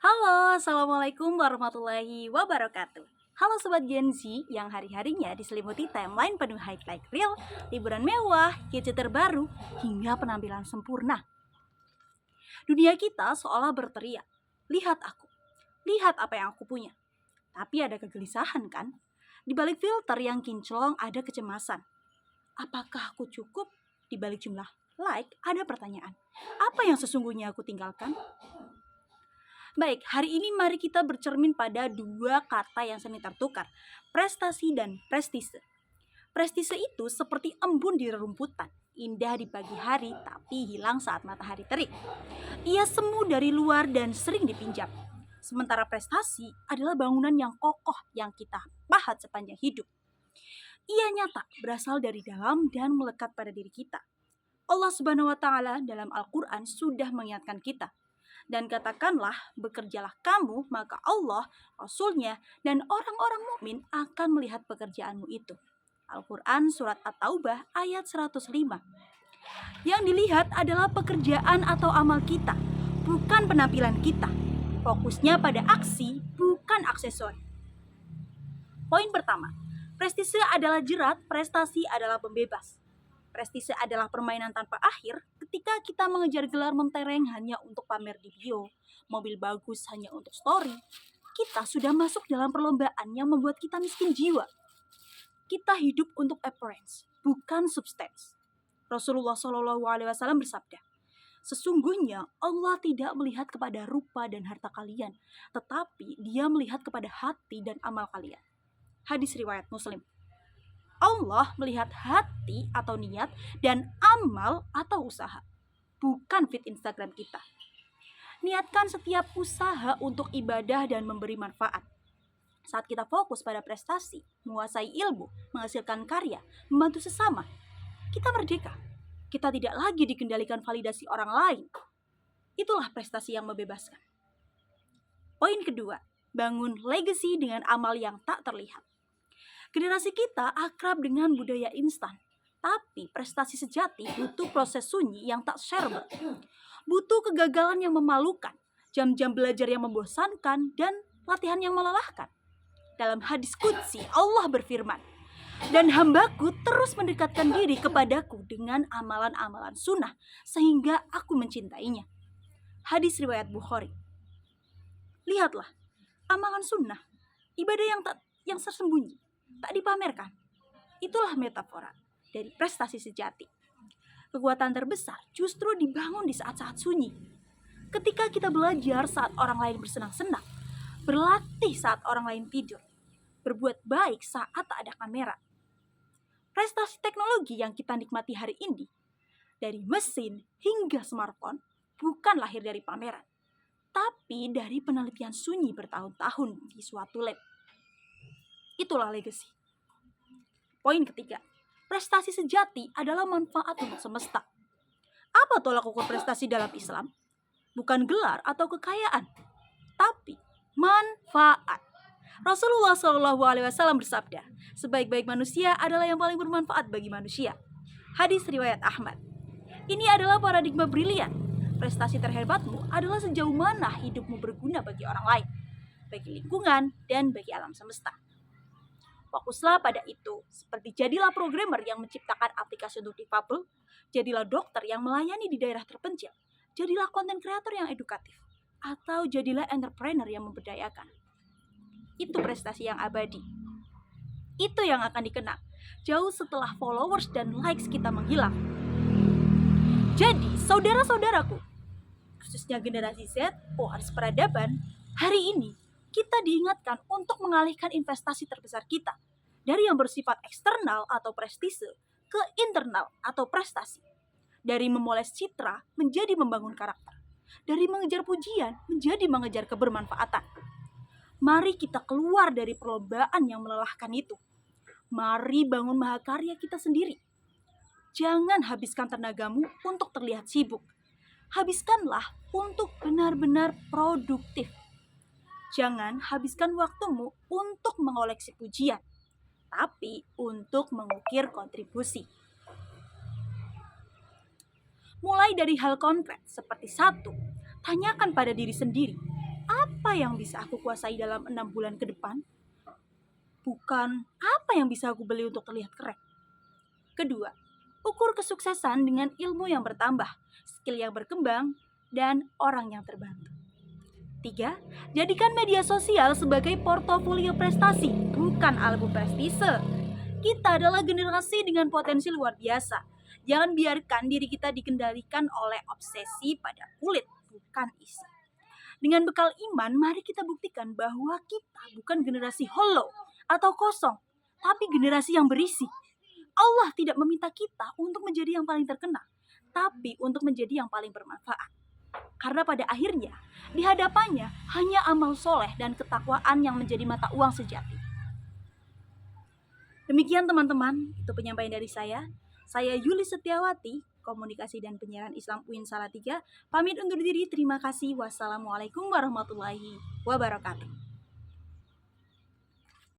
Halo, Assalamualaikum warahmatullahi wabarakatuh. Halo Sobat Gen Z yang hari-harinya diselimuti timeline penuh highlight real, liburan mewah, gadget terbaru, hingga penampilan sempurna. Dunia kita seolah berteriak, lihat aku, lihat apa yang aku punya. Tapi ada kegelisahan kan? Di balik filter yang kinclong ada kecemasan. Apakah aku cukup? Di balik jumlah like ada pertanyaan. Apa yang sesungguhnya aku tinggalkan? Baik, hari ini mari kita bercermin pada dua kata yang semi tertukar, prestasi dan prestise. Prestise itu seperti embun di rerumputan, indah di pagi hari tapi hilang saat matahari terik. Ia semu dari luar dan sering dipinjam. Sementara prestasi adalah bangunan yang kokoh yang kita pahat sepanjang hidup. Ia nyata, berasal dari dalam dan melekat pada diri kita. Allah Subhanahu wa taala dalam Al-Qur'an sudah mengingatkan kita. Dan katakanlah, bekerjalah kamu, maka Allah, Rasulnya, dan orang-orang mukmin akan melihat pekerjaanmu itu. Al-Quran Surat At-Taubah ayat 105. Yang dilihat adalah pekerjaan atau amal kita, bukan penampilan kita. Fokusnya pada aksi, bukan aksesori. Poin pertama, prestise adalah jerat, prestasi adalah pembebas. Prestise adalah permainan tanpa akhir ketika kita mengejar gelar mentereng hanya untuk pamer di bio, mobil bagus hanya untuk story. Kita sudah masuk dalam perlombaan yang membuat kita miskin jiwa. Kita hidup untuk appearance, bukan substance. Rasulullah SAW bersabda, sesungguhnya Allah tidak melihat kepada rupa dan harta kalian, tetapi Dia melihat kepada hati dan amal kalian. Hadis riwayat Muslim. Allah melihat hati atau niat dan amal atau usaha, bukan feed Instagram kita. Niatkan setiap usaha untuk ibadah dan memberi manfaat. Saat kita fokus pada prestasi, menguasai ilmu, menghasilkan karya, membantu sesama, kita merdeka. Kita tidak lagi dikendalikan validasi orang lain. Itulah prestasi yang membebaskan. Poin kedua, bangun legacy dengan amal yang tak terlihat. Generasi kita akrab dengan budaya instan, tapi prestasi sejati butuh proses sunyi yang tak shareable. Butuh kegagalan yang memalukan, jam-jam belajar yang membosankan, dan latihan yang melelahkan. Dalam hadis qudsi, Allah berfirman, dan hambaku terus mendekatkan diri kepadaku dengan amalan-amalan sunnah, sehingga aku mencintainya. Hadis riwayat Bukhari. Lihatlah, amalan sunnah, ibadah yang tersembunyi, tak dipamerkan. Itulah metafora dari prestasi sejati. Kekuatan terbesar justru dibangun di saat-saat sunyi. Ketika kita belajar saat orang lain bersenang-senang, berlatih saat orang lain tidur, berbuat baik saat tak ada kamera. Prestasi teknologi yang kita nikmati hari ini, dari mesin hingga smartphone, bukan lahir dari pameran, tapi dari penelitian sunyi bertahun-tahun di suatu lab. Itulah legacy. Poin ketiga, prestasi sejati adalah manfaat untuk semesta. Apa tolak ukur prestasi dalam Islam? Bukan gelar atau kekayaan, tapi manfaat. Rasulullah SAW bersabda, sebaik-baik manusia adalah yang paling bermanfaat bagi manusia. Hadis riwayat Ahmad. Ini adalah paradigma brilian. Prestasi terhebatmu adalah sejauh mana hidupmu berguna bagi orang lain, bagi lingkungan, dan bagi alam semesta. Fokuslah pada itu, seperti jadilah programmer yang menciptakan aplikasi untuk difabel, jadilah dokter yang melayani di daerah terpencil, jadilah konten kreator yang edukatif, atau jadilah entrepreneur yang memberdayakan. Itu prestasi yang abadi. Itu yang akan dikenang jauh setelah followers dan likes kita menghilang. Jadi, saudara-saudaraku, khususnya generasi Z, pewaris peradaban, hari ini kita diingatkan untuk mengalihkan investasi terbesar kita dari yang bersifat eksternal atau prestise ke internal atau prestasi. Dari memoles citra menjadi membangun karakter. Dari mengejar pujian menjadi mengejar kebermanfaatan. Mari kita keluar dari perlombaan yang melelahkan itu. Mari bangun mahakarya kita sendiri. Jangan habiskan tenagamu untuk terlihat sibuk. Habiskanlah untuk benar-benar produktif. Jangan habiskan waktumu untuk mengoleksi pujian, tapi untuk mengukir kontribusi. Mulai dari hal konkret seperti 1, tanyakan pada diri sendiri, apa apa yang bisa aku kuasai dalam 6 bulan ke depan, bukan apa yang bisa aku beli untuk terlihat keren. Kedua, ukur kesuksesan dengan ilmu yang bertambah, skill yang berkembang, dan orang yang terbantu. 3. Jadikan media sosial sebagai portofolio prestasi, bukan album prestise. Kita adalah generasi dengan potensi luar biasa. Jangan biarkan diri kita dikendalikan oleh obsesi pada kulit, bukan isi. Dengan bekal iman, mari kita buktikan bahwa kita bukan generasi hollow atau kosong, tapi generasi yang berisi. Allah tidak meminta kita untuk menjadi yang paling terkenal, tapi untuk menjadi yang paling bermanfaat. Karena pada akhirnya, di hadapannya hanya amal soleh dan ketakwaan yang menjadi mata uang sejati. Demikian teman-teman, itu penyampaian dari saya. Saya Yuli Setiawati, Komunikasi dan Penyiaran Islam UIN Salatiga, pamit undur diri. Terima kasih. Wassalamualaikum warahmatullahi wabarakatuh.